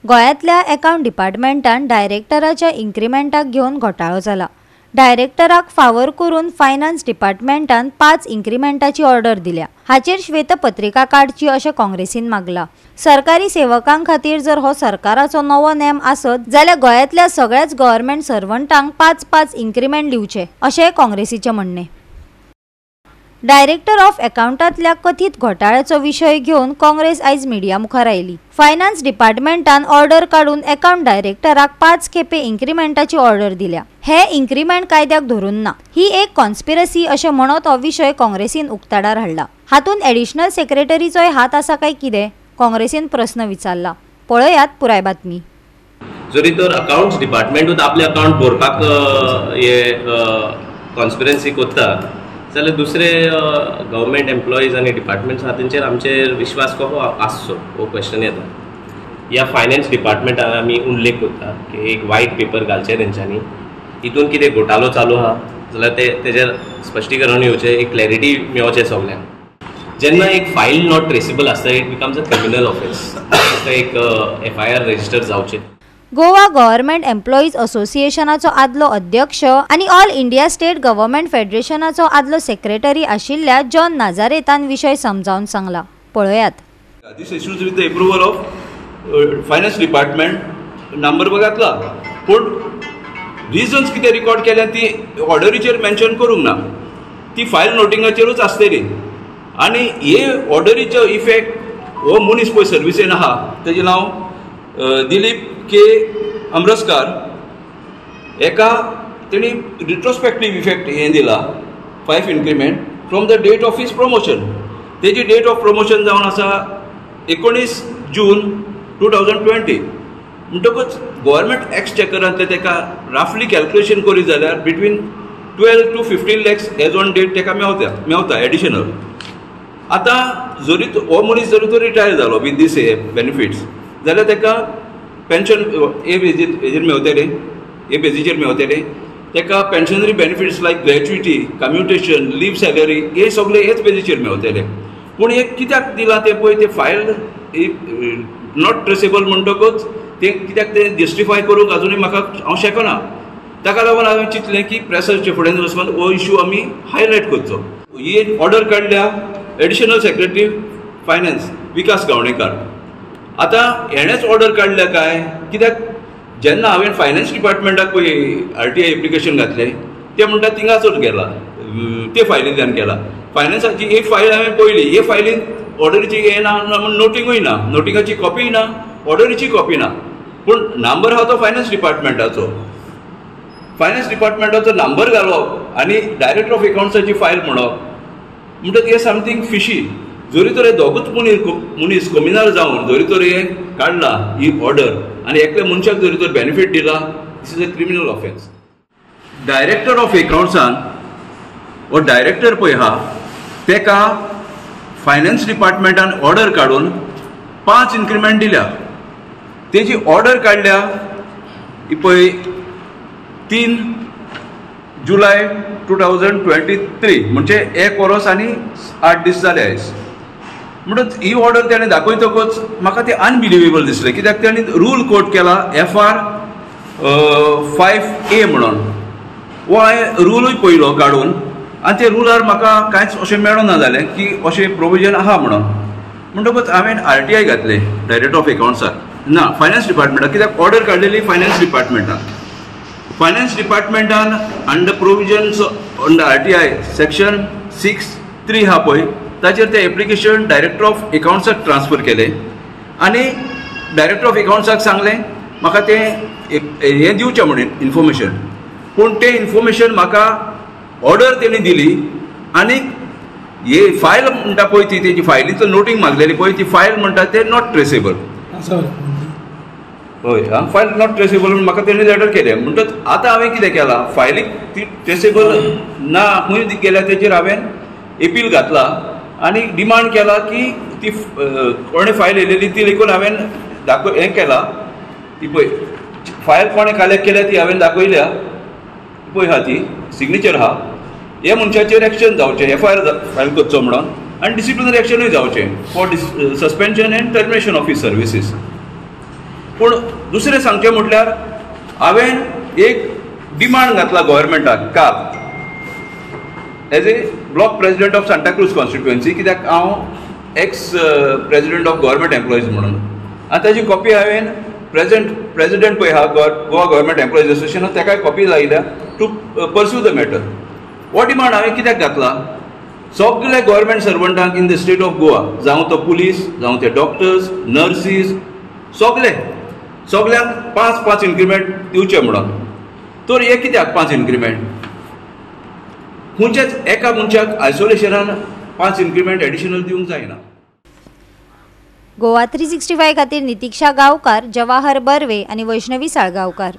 गोंयांतल्या अकाउंट डिपार्टमेंटान डायरेक्टराच्या इन्क्रिमेंटाक घेवन घोटाळो जाला। डायरेक्टराक फावर करून फायनान्स डिपार्टमेंटान 5 इन्क्रिमेंटाची ऑर्डर दिल्या। हाचेर श्वेतपत्रिका काडची अशें काँग्रेसीन मागला। सरकारी सेवकां खातीर जर हो सरकाराचो नवो नेम आसत जाल्यार गोंयांतल्या सगळ्याच गव्हर्नमेंट सर्वंटांक 5-5 इन्क्रिमेंट दिवचे अशें काँग्रेसीचें म्हणणें। डायरेक्टर ऑफ अकाउंटांतल्या कथीत घोटाळ्याचो विशय घेवन काँग्रेस आयज मिडिया मुखार आयली। फायनान्स डिपार्टमेंटान ऑर्डर काडून अकाउंट डायरेक्टराक 5 खेपे इन्क्रिमेंटाची ऑर्डर दिल्या। हे इन्क्रिमेंट कायद्याक धरून ना, ही एक कॉन्स्पिरसी अशें म्हणत हो विशय काँग्रेसीन उक्ताडार हाडला। हातूंत एडिशनल सेक्रेटरीचोय हात आसा काय कितें, काँग्रेसीन प्रस्न विचारला। पळयात पुराय बातमी। जरी तर अकाउंट्स डिपार्टमेंटूच आपले अकाउंट भरपाक हे कॉन्स्पिरसी करता जाल्यार दुसरे गव्हर्मेंट एम्प्लॉईज आनी डिपार्टमेंट्स आहा तेंचेर आमचेर विश्वास कसो आसचो हो क्वेश्चन येता। ह्या फायनान्स डिपार्टमेंटान आमी उल्लेख करता की एक व्हायट पेपर घालचें तेंच्यांनी, हितून कितें घोटाळो चालू आहा जाल्यार तेजेर स्पश्टीकरण येवचें, एक क्लॅरिटी मेळचें सगल्यांक। जेन्ना एक फायल नॉट ट्रेसेबल आसता it becomes a criminal offence, एक FIR रजिस्टर जावचें। गोवा गव्हर्नमेंट एम्प्लॉईज असोसिएशनाचो आदलो अध्यक्ष आनी ऑल इंडिया स्टेट गव्हर्नमेंट फेडरेशनाचो आदलो सेक्रेटरी आशिल्ल्या जॉन नाजारेतान विशय समजावन सांगला। पळयात। This issues with the approval of finance department number बघातला, पण रिजन्स कितें रिकॉर्ड केल्या ती ऑर्डरीचेर मेन्शन करूंक ना, ती फायल नोटिंगाचेरूच आसतली। आनी हे ऑर्डरीचो इफेक्ट हो मनीस पळय सर्विसेन आहा तेजें नांव दिलीप के अमरसकार, एका तेणी रिट्रोस्पेक्टीव इफेक्ट हें दिला 5 increment from the date of his promotion. तेजी डेट ऑफ प्रमोशन जावन आसा 19 जून 2020। म्हणटकूच गव्हर्नमेंट एक्सचेकरांतले तेका रफली कॅल्क्युलेशन करी जाल्यार between 12 to 15 lakhs as on date तेका मेवता एडिशनल। आतां जरी हो मनीस जरी तो रिटायर जालो विथ दीस बेनिफिट्स जाल्यार तेका पेन्शन हे बेजीचेर मेवतले, तेका पेन्शनरी बेनिफिट्स लायक ग्रॅच्युटी, कम्युटेशन, लीव सॅलरी हे सगळे हेच बेजीचेर मेवतले। पूण हे कित्याक दिला ते पळय ते फायल नॉट ट्रेसेबल म्हणटकूच ते कित्याक ते जस्टिफाय करूंक अजुनूय म्हाका हांव शकना। ताका लागून हांवें चिंतलें की प्रेसाच्या फुड्यान वचून हो इश्यू आमी हायलायट करचो। ही ऑर्डर काडल्या एडिशनल सेक्रेटरी फायनान्स विकास गावणेकार। आतां हेणेच ऑर्डर काडल्या काय, कित्याक जेन्ना हांवें फायनान्स डिपार्टमेंटाक पळय RTI एप्लिकेशन घातलें ते म्हणटा थिंगाचोच गेला, ते फायलींतल्यान केला। फायनान्साची एक फायल हांवें पळयली, हे फायलीन ऑर्डरीची हें ना, नोटिंगूय ना, नोटिंगाची कॉपीय ना, ऑर्डरीची कॉपी ना, पूण नंबर आहा तो फायनान्स डिपार्टमेंटाचो। फायनान्स डिपार्टमेंटाचो नंबर घालप आनी डायरेक्टर ऑफ अकाउंट्साची फायल म्हणटकच हे समथींग फिशी। जरी तर हे दोगूच मनीस कमिनार जावन जरी तर हे काडला ही ऑर्डर आनी एकल्या मनशाक जरी तर बेनिफीट दिला, this is a criminal offence. Director of अकाउंट्सान हो डायरेक्टर पळय आहा तेका फायनान्स डिपार्टमेंटान ऑर्डर काडून 5 इन्क्रिमेंट दिल्या। तेजी ऑर्डर काडल्या पळय 3 जुलय 2023, म्हणजे 1 वर्स आनी 8 दीस जाले आयज। म्हणून ही ऑर्डर ताणें दाखयतकच म्हाका ते अनबिलिवेबल दिसलें, कित्याक ताणें रूल कोट केला FR 5A म्हणून। हो हांवें रूलूय पळयलो काडून आनी ते रुलार म्हाका कांयच अशें मेळना जालें की अशें प्रोविजन आहा म्हणून। म्हणटकूच हांवें RTI घातलें डायरेक्टर ऑफ अकाउंट्साक ना फायनान्स डिपार्टमेंटाक, कित्याक ऑर्डर काडलेली फायनान्स डिपार्टमेंटान। फायनान्स डिपार्टमेंटान under provisions under RTI section 6(3) हा पळय ताचेर ते एप्लिकेशन डायरेक्टर ऑफ अकाउंट्साक ट्रान्सफर केलें आनी डायरेक्टर ऑफ अकाउंट्साक सांगलें म्हाका ते हें दिवचें म्हणून इन्फॉर्मेशन। पूण तें इन्फॉर्मेशन म्हाका ऑर्डर तेणी दिली आनी हे फायल म्हणटा पळय ती तेजी फायलीचो नोटींग मागलेली पळय ती फायल म्हणटा ते नॉट ट्रेसेबल। हय, फायल नॉट ट्रेसेबल म्हणून म्हाका तेणी लेटर केलें। म्हणटच आतां हांवें कितें केलां, फायलीक ती ट्रेसेबल ना खंय गेल्या तेचेर हांवें एपील घातला आनी डिमांड केला की ती कोणें फायल येयलेली ती लेगून हांवें हें केलां, ती पळय फायल कोणें कलेक्ट केल्या ती हांवें दाखयल्या पळय आहा ती सिग्नेचर आहा। हे मनशाचेर एक्शन जावचें, FIR फायल करचो म्हणून आनी डिसिप्लिनरी एक्शनूय जावचें for suspension and termination of his services. पूण दुसरें सांगचें म्हटल्यार हांवें एक डिमांड घातला गोव्हर्मेंटाक काल as a block president of Santacruz constituency, कित्याक हांव ex president of government employees म्हणून, आनी ताजी कॉपी हांवें प्रेसिडेंट पळय आहा गोवा गव्हर्मेंट एम्प्लॉईज एसोसिएशन ताकाय कॉपी लायल्या टू परस्यू द मॅटर. हो डिमांड हांवें कित्याक घातला, सगळे गव्हर्मेंट सर्वंटांक in the state of Goa, जावं तो पुलीस, जावं ते डॉक्टर्स, नर्सीस, सगळ्यांक 5-5 इन्क्रिमेंट दिवचे म्हणून. तर हे कित्याक 5 इन्क्रिमेंट? खंयच्याच एका मनशाक आयसोलेशनान 5 इन्क्रिमेंट एडिशनल दिवंक जायना. गोवा 365 खातीर नितीक्षा गांवकार, जवाहर बर्वे आनी वैष्णवी साळगांवकार.